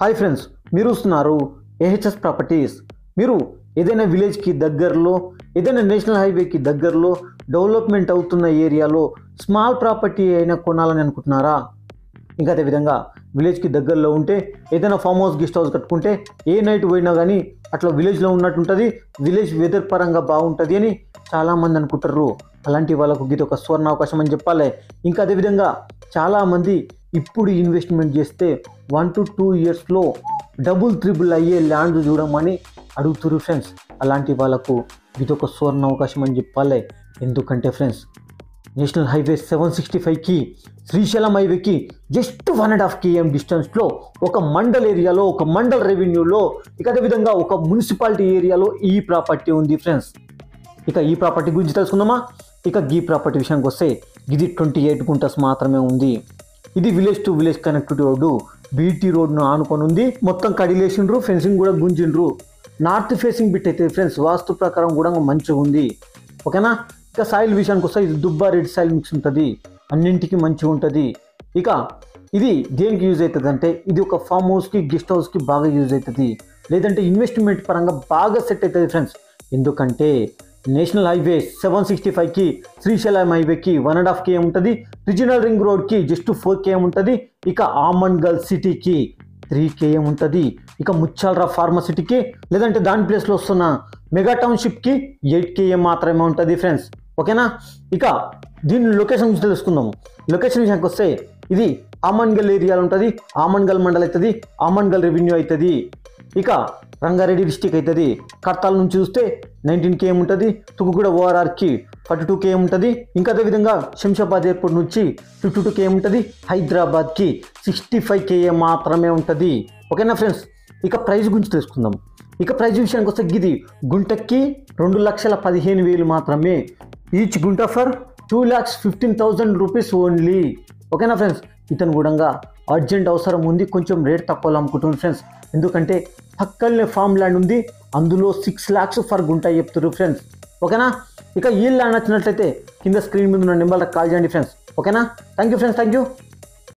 Hi friends, మీరు చూస్తున్నారు AHS properties. మీరు ఏదైనా విలేజ్కి దగ్గరలో, ఏదైనా నేషనల్ హైవేకి దగ్గరలో డెవలప్మెంట్ అవుతున్న ఏరియాలో స్మాల్ ప్రాపర్టీ అయినా కొనాలని అనుకుంటున్నారా? ఇంకా అదేవిధంగా విలేజ్కి దగ్గరలో ఉంటే ఏదైనా ఫామ్ హౌస్, గెస్ట్ హౌస్ కట్టుకుంటే ఏ నైట్ పోయినా కానీ అట్లా విలేజ్లో ఉన్నట్టు ఉంటుంది, విలేజ్ వెదర్ పరంగా బాగుంటుంది అని చాలామంది అనుకుంటారు. అలాంటి వాళ్ళకు ఇది ఒక సువర్ణ అవకాశం అని చెప్పాలి. ఇంకా అదేవిధంగా చాలామంది ఇప్పుడు ఇన్వెస్ట్మెంట్ చేస్తే 1 to 2 yearsలో డబుల్ త్రిబుల్ అయ్యే ల్యాండ్ చూడమని అడుగుతున్నారు ఫ్రెండ్స్. అలాంటి వాళ్ళకు ఇది ఒక సువర్ణ అవకాశం అని చెప్పాలి. ఎందుకంటే ఫ్రెండ్స్, నేషనల్ హైవే 765కి శ్రీశైలం హైవేకి జస్ట్ 1.5 km డిస్టెన్స్లో ఒక మండల్ ఏరియాలో, ఒక మండల్ రెవెన్యూలో, ఇక అదేవిధంగా ఒక మున్సిపాలిటీ ఏరియాలో ఈ ప్రాపర్టీ ఉంది ఫ్రెండ్స్. ఇక ఈ ప్రాపర్టీ గురించి తెలుసుకుందామా? ఇక ఈ ప్రాపర్టీ విషయానికి వస్తే ఇది 28 గుంటస్ మాత్రమే ఉంది. ఇది village to village connectivity road, BT రోడ్ను ఆనుకొని ఉంది. మొత్తం కడిలేసిండ్రు, ఫెన్సింగ్ కూడా గుంజిండ్రు. నార్త్ ఫేసింగ్ బిట్ అయితే ఫ్రెండ్స్ వాస్తు ప్రకారం కూడా మంచిగా ఉంది. ఓకేనా? ఇక సాయిల్ విషయానికి వస్తే ఇది దుబ్బా రెడ్ సాయిల్ మిక్స్ ఉంటుంది, అన్నింటికి మంచిగా ఉంటుంది. ఇక ఇది దేనికి యూజ్ అవుతుంది అంటే, ఇది ఒక ఫామ్ హౌస్కి, గెస్ట్ హౌస్కి బాగా యూజ్ అవుతుంది, లేదంటే ఇన్వెస్ట్మెంట్ పరంగా బాగా సెట్ అవుతుంది ఫ్రెండ్స్. ఎందుకంటే నేషనల్ హైవే 765కి శ్రీశైలం హైవేకి 1.5 km ఉంటుంది, రీజనల్ రింగ్ రోడ్కి జస్ట్ 4 km ఉంటుంది, ఇక ఆమన్గల్ సిటీకి 3 km ఉంటుంది, ఇక ముచ్చాలరా ఫార్మసిటీకి లేదంటే దాని ప్లేస్లో వస్తున్న మెగా టౌన్షిప్కి 8 km మాత్రమే ఉంటుంది ఫ్రెండ్స్. ఓకేనా? ఇక దీని లొకేషన్ గురించి తెలుసుకుందాము. లొకేషన్ విషయానికి వస్తే ఇది ఆమన్గల్ ఏరియాలో ఉంటుంది, ఆమన్గల్ మండల్ అవుతుంది, ఆమన్గల్ రెవెన్యూ అవుతుంది, ఇక రంగారెడ్డి డిస్టిక్ అవుతుంది. కర్తాల నుంచి చూస్తే 19 km ఉంటుంది, తుకుగూడ ఓఆర్ఆర్కి 42 km ఉంటుంది, ఇంకా అదేవిధంగా శంషాబాద్ ఎయిర్పోర్ట్ నుంచి 52 km ఉంటుంది, హైదరాబాద్కి 65 km మాత్రమే ఉంటుంది. ఓకేనా ఫ్రెండ్స్? ఇక ప్రైస్ గురించి తెలుసుకుందాం. ఇక ప్రైస్ విషయానికి వస్తే ఇది గుంటకి 2,15,000 మాత్రమే. ఈచ్ గుంట ఫర్ 2,15,000 రూపీస్ ఓన్లీ. ఓకేనా ఫ్రెండ్స్? ఇతను కూడా అర్జెంట్ అవసరం ఉంది, కొంచెం రేట్ తక్కువలో అమ్ముకుంటుంది ఫ్రెండ్స్. ఎందుకంటే పక్కనే ఫామ్ ల్యాండ్ ఉంది, అందులో 6 lakhs ఫర్ గుంట చెప్తారు ఫ్రెండ్స్. ఓకేనా? ఇక ఈ ల్యాండ్ నచ్చినట్లయితే కింద స్క్రీన్ మీద ఉన్న నెంబర్లకు కాల్ చేయండి ఫ్రెండ్స్. ఓకేనా? Thank you friends, thank you.